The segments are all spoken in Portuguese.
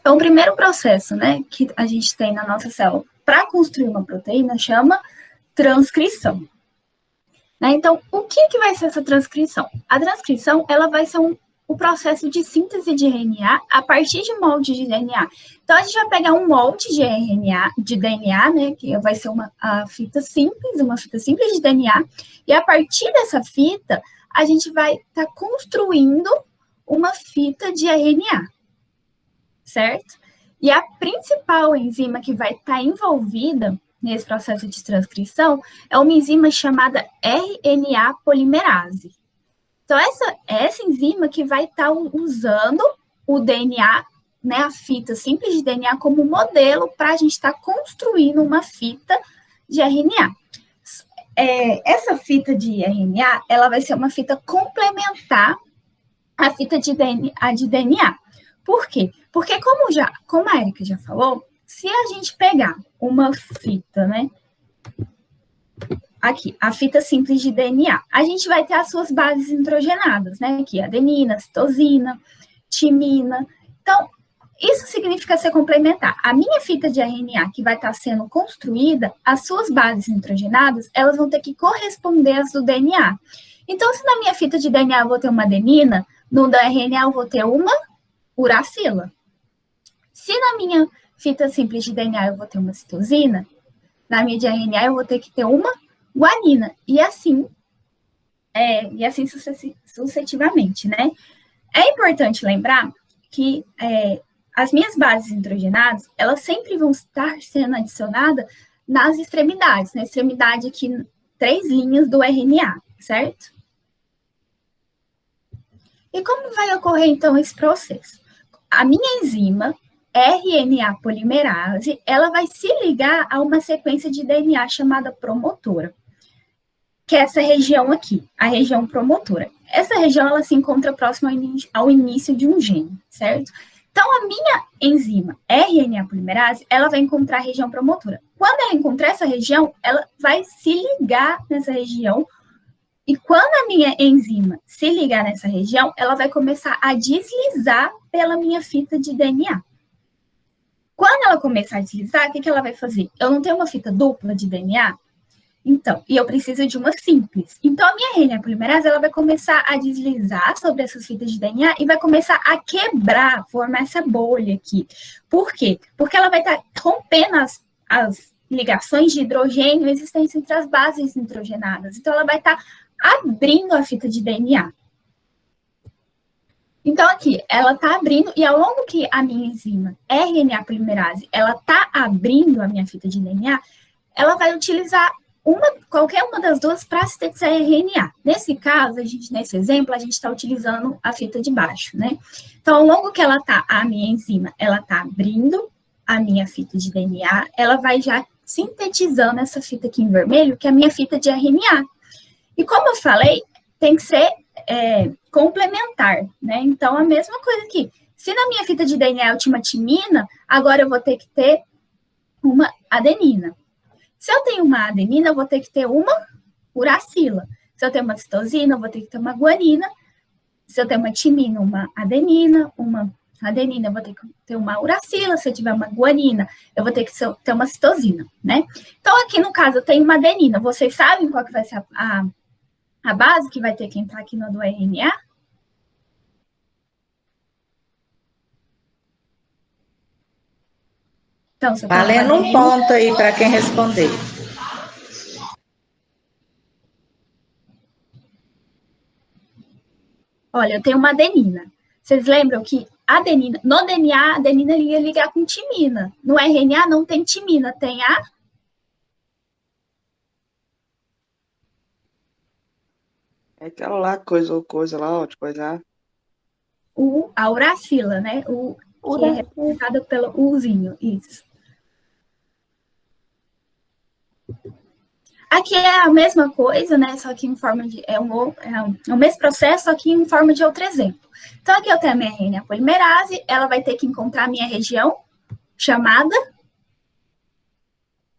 Então, o primeiro processo, né, que a gente tem na nossa célula para construir uma proteína chama transcrição. Né? Então, o que vai ser essa transcrição? A transcrição, ela vai ser o processo de síntese de RNA a partir de molde de DNA. Então, a gente vai pegar um molde de RNA, de DNA, né, que vai ser uma fita simples de DNA, e a partir dessa fita, a gente vai estar construindo uma fita de RNA, certo? E a principal enzima que vai estar envolvida nesse processo de transcrição é uma enzima chamada RNA polimerase. Então, essa enzima que vai estar usando o DNA, né, a fita simples de DNA, como modelo para a gente estar construindo uma fita de RNA. Essa fita de RNA, ela vai ser uma fita complementar à fita de DNA. Por quê? Porque, como a Erika já falou, se a gente pegar uma fita, né? Aqui, a fita simples de DNA, a gente vai ter as suas bases nitrogenadas, né? Aqui, adenina, citosina, timina. Então, isso significa ser complementar. A minha fita de RNA que vai estar sendo construída, as suas bases nitrogenadas, elas vão ter que corresponder às do DNA. Então, se na minha fita de DNA eu vou ter uma adenina, no da RNA eu vou ter uma uracila. Se na minha fita simples de DNA eu vou ter uma citosina, na minha de RNA eu vou ter que ter uma guanina, e assim sucessivamente, né? É importante lembrar que as minhas bases nitrogenadas, elas sempre vão estar sendo adicionadas nas extremidades, na extremidade aqui, 3 linhas do RNA, certo? E como vai ocorrer, então, esse processo? A minha enzima, RNA polimerase, ela vai se ligar a uma sequência de DNA chamada promotora, que é essa região aqui, a região promotora. Essa região, ela se encontra próxima ao início de um gene, certo? Então, a minha enzima RNA polimerase, ela vai encontrar a região promotora. Quando ela encontrar essa região, ela vai se ligar nessa região, e quando a minha enzima se ligar nessa região, ela vai começar a deslizar pela minha fita de DNA. Quando ela começar a deslizar, o que ela vai fazer? Eu não tenho uma fita dupla de DNA? Então, e eu preciso de uma simples. Então, a minha RNA polimerase, ela vai começar a deslizar sobre essas fitas de DNA e vai começar a quebrar, formar essa bolha aqui. Por quê? Porque ela vai estar rompendo as ligações de hidrogênio existentes entre as bases nitrogenadas. Então, ela vai estar abrindo a fita de DNA. Então, aqui, ela está abrindo, e ao longo que a minha enzima RNA polimerase, ela está abrindo a minha fita de DNA, ela vai utilizar qualquer uma das duas para sintetizar RNA. Nesse caso, nesse exemplo, a gente está utilizando a fita de baixo, né? Então, ao longo que a minha enzima, ela está abrindo a minha fita de DNA, ela vai já sintetizando essa fita aqui em vermelho, que é a minha fita de RNA. E como eu falei, tem que ser complementar, né? Então, a mesma coisa aqui. Se na minha fita de DNA eu tinha uma timina, agora eu vou ter que ter uma adenina. Se eu tenho uma adenina, eu vou ter que ter uma uracila. Se eu tenho uma citosina, eu vou ter que ter uma guanina. Se eu tenho uma timina, uma adenina, eu vou ter que ter uma uracila. Se eu tiver uma guanina, eu vou ter que ter uma citosina, né? Então, aqui no caso, eu tenho uma adenina. Vocês sabem qual que vai ser a base que vai ter que entrar aqui no do RNA? Então, valendo um ponto aí para quem responder. Olha, eu tenho uma adenina. Vocês lembram que no DNA, a adenina ia ligar com timina. No RNA não tem timina, tem É aquela lá, coisa lá, de coisa. A uracila, né? Que é representada pelo Uzinho, isso. Aqui é a mesma coisa, né? Só que em forma de. É o mesmo processo, só que em forma de outro exemplo. Então, aqui eu tenho a minha RNA polimerase, ela vai ter que encontrar a minha região chamada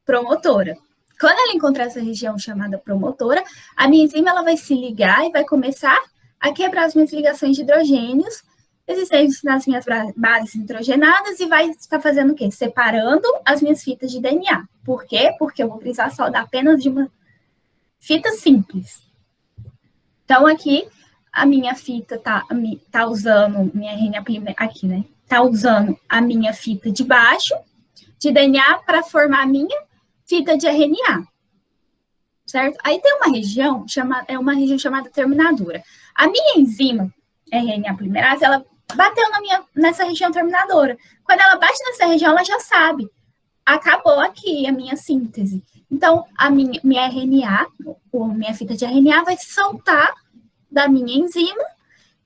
promotora. Quando ela encontrar essa região chamada promotora, a minha enzima ela vai se ligar e vai começar a quebrar as minhas ligações de hidrogênios existência das minhas bases nitrogenadas e vai estar fazendo o quê? Separando as minhas fitas de DNA. Por quê? Porque eu vou precisar só apenas de uma fita simples. Então, aqui, a minha fita tá usando, minha RNA aqui, né? Tá usando a minha fita de baixo de DNA para formar a minha fita de RNA. Certo? Aí tem uma região, chamada terminadora. A minha enzima, RNA polimerase, ela bateu nessa região terminadora. Quando ela bate nessa região, ela já sabe. Acabou aqui a minha síntese. Então, a minha RNA, ou minha fita de RNA, vai se soltar da minha enzima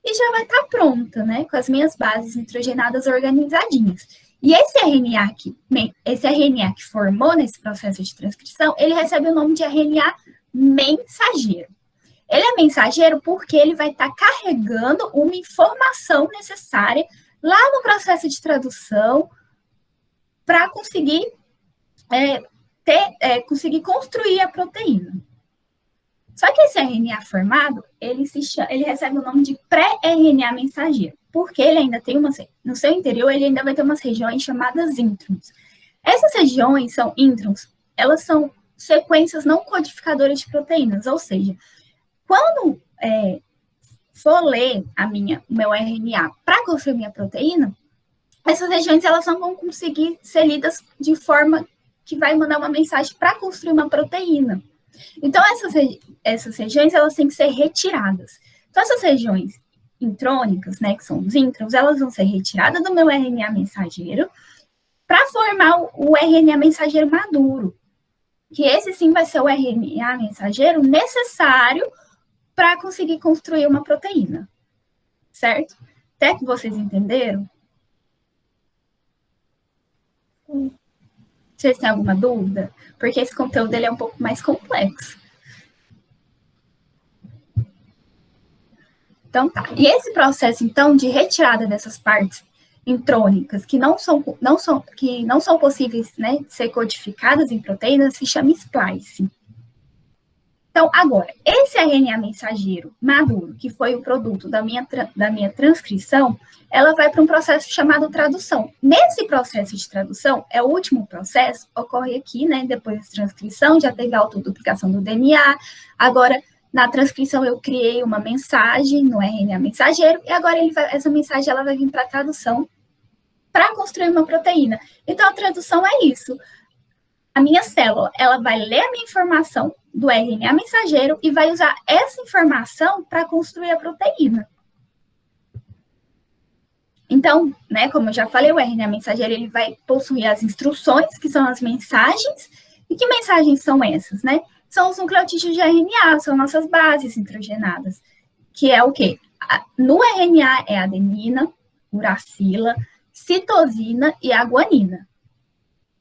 e já vai estar pronta, né? Com as minhas bases nitrogenadas organizadinhas. E esse RNA que formou nesse processo de transcrição, ele recebe o nome de RNA mensageiro. Ele é mensageiro porque ele vai estar carregando uma informação necessária lá no processo de tradução para conseguir conseguir construir a proteína. Só que esse RNA formado, ele recebe o nome de pré-RNA mensageiro, porque ele ainda tem no seu interior, ele ainda vai ter umas regiões chamadas introns. Essas regiões são introns, elas são sequências não codificadoras de proteínas, ou seja, quando for ler o meu RNA para construir minha proteína, essas regiões elas não vão conseguir ser lidas de forma que vai mandar uma mensagem para construir uma proteína. Então, essas regiões, elas têm que ser retiradas. Então, essas regiões intrônicas, né, que são os introns, elas vão ser retiradas do meu RNA mensageiro para formar o RNA mensageiro maduro, que esse sim vai ser o RNA mensageiro necessário para conseguir construir uma proteína, certo? Até que vocês entenderam? Vocês têm alguma dúvida? Porque esse conteúdo ele é um pouco mais complexo. Então tá. E esse processo, então, de retirada dessas partes intrônicas que não são possíveis, né, de ser codificadas em proteínas, se chama splice. Então, agora, esse RNA mensageiro maduro, que foi o produto da minha transcrição, ela vai para um processo chamado tradução. Nesse processo de tradução, é o último processo, ocorre aqui, né, depois da transcrição, já teve a autoduplicação do DNA, agora, na transcrição, eu criei uma mensagem no RNA mensageiro, e agora essa mensagem ela vai vir para a tradução para construir uma proteína. Então, a tradução é isso. A minha célula, ela vai ler a minha informação do RNA mensageiro e vai usar essa informação para construir a proteína. Então, né, como eu já falei, o RNA mensageiro ele vai possuir as instruções, que são as mensagens. E que mensagens são essas, né? São os nucleotídeos de RNA, são nossas bases nitrogenadas, que é o quê? No RNA é adenina, uracila, citosina e a guanina.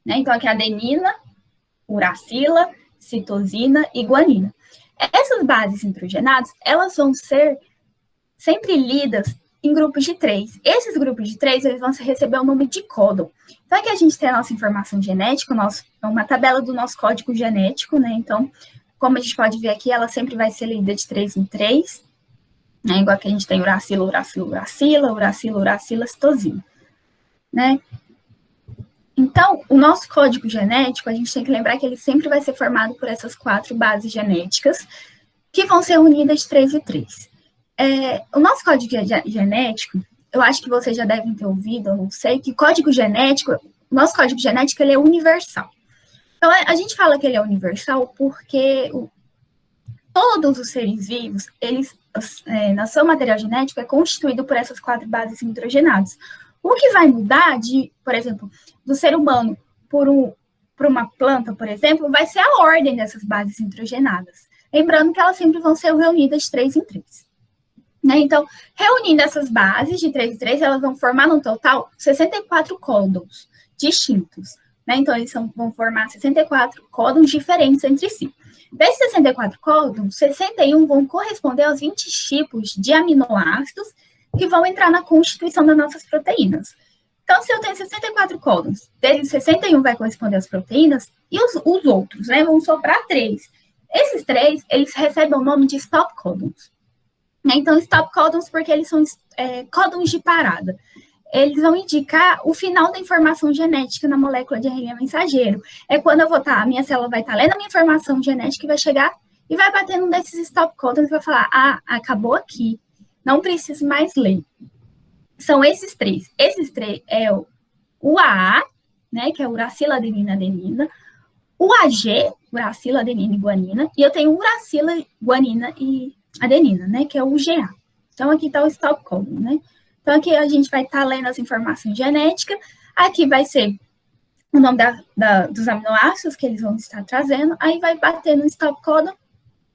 Né? Então, aqui é adenina, uracila, citosina e guanina. Essas bases nitrogenadas, elas vão ser sempre lidas em grupos de 3. Esses grupos de 3, eles vão receber o nome de códon. Então, aqui a gente tem a nossa informação genética, uma tabela do nosso código genético, né? Então, como a gente pode ver aqui, ela sempre vai ser lida de 3 em 3, né? Igual que a gente tem uracila, uracila, uracila, uracila, uracila, citosina, né? Então, o nosso código genético, a gente tem que lembrar que ele sempre vai ser formado por essas 4 bases genéticas, que vão ser unidas de 3 em 3. O nosso código genético, eu acho que vocês já devem ter ouvido, eu não sei, que o nosso código genético ele é universal. Então, a gente fala que ele é universal porque todos os seres vivos, eles, na seu material genético, é constituído por essas 4 bases nitrogenadas. O que vai mudar, por exemplo, do ser humano para uma planta, por exemplo, vai ser a ordem dessas bases nitrogenadas. Lembrando que elas sempre vão ser reunidas de 3 em 3. Né? Então, reunindo essas bases de 3 em 3, elas vão formar no total 64 códons distintos. Né? Então, eles vão formar 64 códons diferentes entre si. Desses 64 códons, 61 vão corresponder aos 20 tipos de aminoácidos que vão entrar na constituição das nossas proteínas. Então, se eu tenho 64 códons, deles 61 vai corresponder às proteínas, e os outros, né, vão sobrar 3. Esses 3, eles recebem o nome de stop códons. Então, stop códons porque eles são códons de parada. Eles vão indicar o final da informação genética na molécula de RNA mensageiro. É quando eu vou estar, a minha célula vai estar lendo a minha informação genética e vai chegar e vai bater num desses stop codons e vai falar, acabou aqui, não preciso mais ler. São esses três. Esses três é o UAA, né, que é uracila, adenina, adenina, o AG, uracila, adenina e guanina, e eu tenho uracila, guanina e adenina, né, que é o UGA. Então, aqui está o stop codon, né? Então, aqui a gente vai estar lendo as informações genéticas, aqui vai ser o nome dos aminoácidos que eles vão estar trazendo, aí vai bater no stop codon,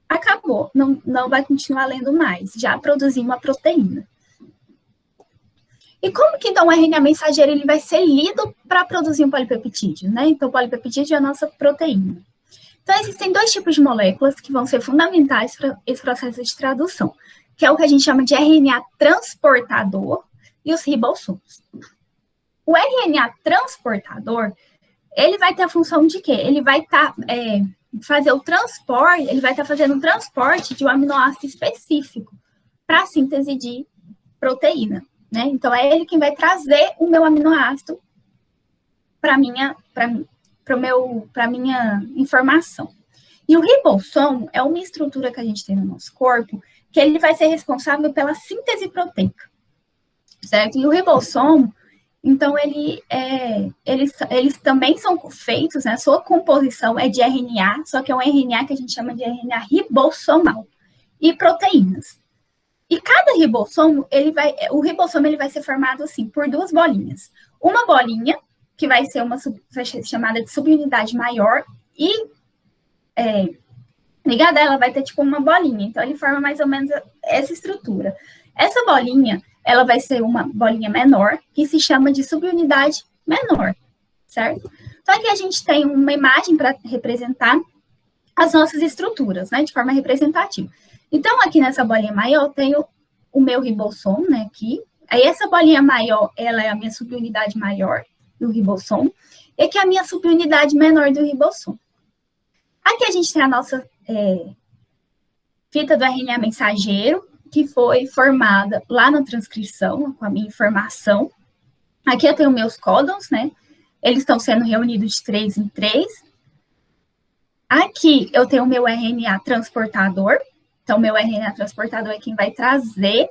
acabou, não vai continuar lendo mais, já produziu uma proteína. E como que, então, o RNA mensageiro ele vai ser lido para produzir um polipeptídeo, né? Então, o polipeptídeo é a nossa proteína. Então, existem dois tipos de moléculas que vão ser fundamentais para esse processo de tradução, que é o que a gente chama de RNA transportador e os ribossomos. O RNA transportador, ele vai ter a função de quê? Ele vai estar fazer o transporte, ele vai estar fazendo um transporte de um aminoácido específico para a síntese de proteína. Né? Então, é ele quem vai trazer o meu aminoácido para minha informação. E o ribossomo é uma estrutura que a gente tem no nosso corpo que ele vai ser responsável pela síntese proteica, certo? E o ribossomo, então, eles também são feitos, né? A sua composição é de RNA, só que é um RNA que a gente chama de RNA ribossomal e proteínas. E cada ribossomo, o ribossomo ele vai ser formado assim, por duas bolinhas. Uma bolinha, que vai ser chamada de subunidade maior, e ligada a ela vai ter tipo uma bolinha. Então, ele forma mais ou menos essa estrutura. Essa bolinha, ela vai ser uma bolinha menor, que se chama de subunidade menor, certo? Então, aqui a gente tem uma imagem para representar as nossas estruturas, né, de forma representativa. Então, aqui nessa bolinha maior, eu tenho o meu ribossomo, né, aqui. Aí, essa bolinha maior, ela é a minha subunidade maior do ribossomo. E aqui é a minha subunidade menor do ribossomo. Aqui a gente tem a nossa fita do RNA mensageiro, que foi formada lá na transcrição, com a minha informação. Aqui eu tenho meus códons, né? Eles estão sendo reunidos de 3 em 3. Aqui eu tenho o meu RNA transportador. Então, meu RNA transportador é quem vai trazer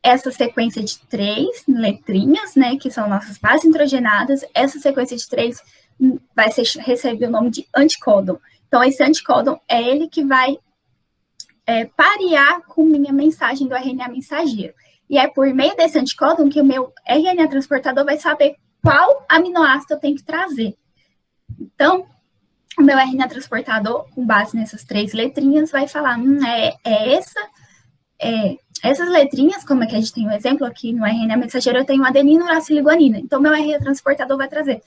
essa sequência de 3 letrinhas, né, que são nossas bases nitrogenadas. Essa sequência de 3 vai receber o nome de anticódon. Então, esse anticódon é ele que vai parear com minha mensagem do RNA mensageiro. E é por meio desse anticódon que o meu RNA transportador vai saber qual aminoácido eu tenho que trazer. Então, o meu RNA transportador, com base nessas 3 letrinhas, vai falar, essas letrinhas, como é que a gente tem um exemplo aqui no RNA mensageiro, eu tenho adenina, uracila e guanina. Então, meu RNA transportador vai trazer,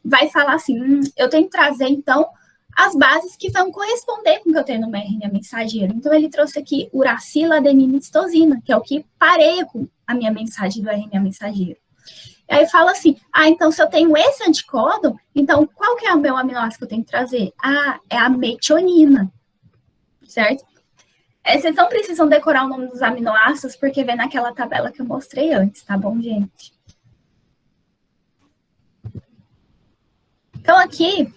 vai falar assim, eu tenho que trazer, então, as bases que vão corresponder com o que eu tenho no meu RNA mensageiro. Então, ele trouxe aqui uracila, adenina e citosina, que é o que pareia com a minha mensagem do RNA mensageiro. Aí fala assim, então se eu tenho esse anticódon, então qual que é o meu aminoácido que eu tenho que trazer? É a metionina, certo? Vocês não precisam decorar o nome dos aminoácidos, porque vem naquela tabela que eu mostrei antes, tá bom, gente? Então, aqui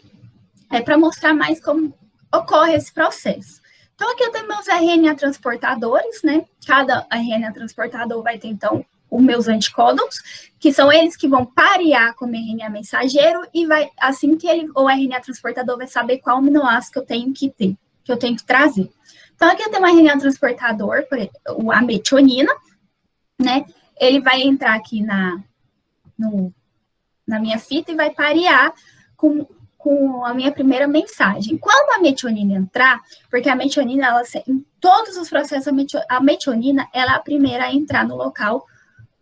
é para mostrar mais como ocorre esse processo. Então, aqui eu tenho meus RNA transportadores, né? Cada RNA transportador vai ter, então, os meus anticódons, que são eles que vão parear com o RNA mensageiro, e vai, assim que o RNA transportador vai saber qual aminoácido que eu tenho que ter, que eu tenho que trazer. Então, aqui eu tenho um RNA transportador, a metionina, né? Ele vai entrar aqui na minha fita e vai parear com a minha primeira mensagem. Quando a metionina entrar, porque a metionina, em todos os processos, a metionina, ela é a primeira a entrar no local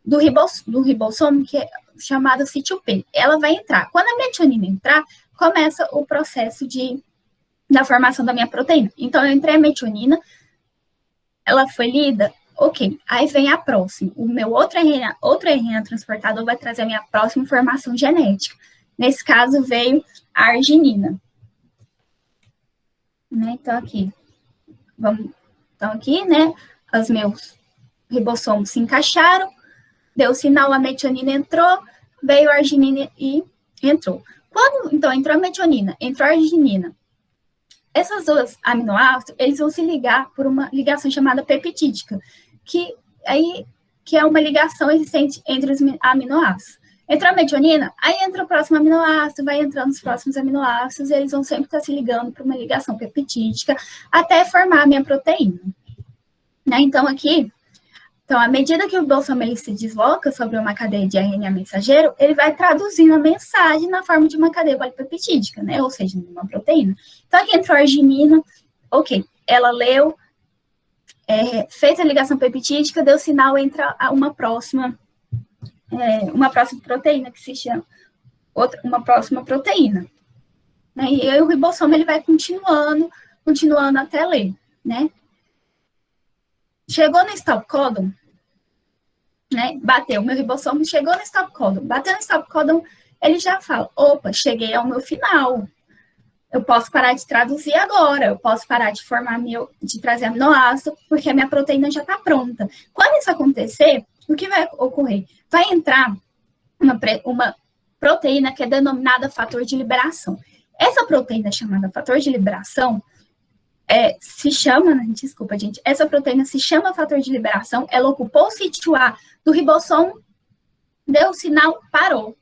do ribossomo, que é chamado sítio P. Ela vai entrar. Quando a metionina entrar, começa o processo da formação da minha proteína. Então, eu entrei a metionina, ela foi lida, ok. Aí vem a próxima. O meu outro RNA transportador vai trazer a minha próxima informação genética. Nesse caso, veio a arginina. Né? Então, aqui, né, os meus ribossomos se encaixaram, deu sinal, a metionina entrou, veio a arginina e entrou. Quando, então, entrou a metionina, entrou a arginina, essas duas aminoácidos, eles vão se ligar por uma ligação chamada peptídica, que é uma ligação existente entre os aminoácidos. Entrou a metionina, aí entra o próximo aminoácido, vai entrando os próximos aminoácidos, e eles vão sempre estar se ligando por uma ligação peptídica até formar a minha proteína. Né? Então, aqui, à medida que o ribossoma ele se desloca sobre uma cadeia de RNA mensageiro, ele vai traduzindo a mensagem na forma de uma cadeia polipeptídica, né? Ou seja, numa proteína. Então, aqui entrou a arginina, ok, ela leu, fez a ligação peptídica, deu sinal, entra uma próxima proteína, que se chama uma próxima proteína. Né? E aí o ribossoma ele vai continuando até ler, né? Chegou no stop codon, né? Bateu, meu ribossomo chegou no stop codon. Bateu no stop codon, ele já fala, opa, cheguei ao meu final. Eu posso parar de traduzir agora, eu posso parar de de trazer aminoácido, porque a minha proteína já está pronta. Quando isso acontecer, o que vai ocorrer? Vai entrar uma proteína que é denominada fator de liberação. Essa proteína chamada fator de liberação essa proteína se chama fator de liberação, ela ocupou o sítio A do ribossomo, deu o sinal, parou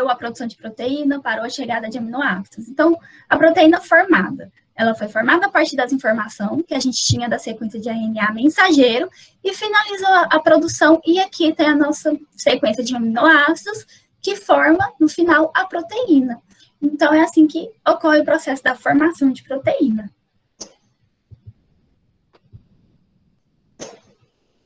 a produção de proteína, parou a chegada de aminoácidos. Então, a proteína formada, ela foi formada a partir das informações que a gente tinha da sequência de RNA mensageiro e finalizou a produção, e aqui tem a nossa sequência de aminoácidos que forma, no final, a proteína. Então, é assim que ocorre o processo da formação de proteína.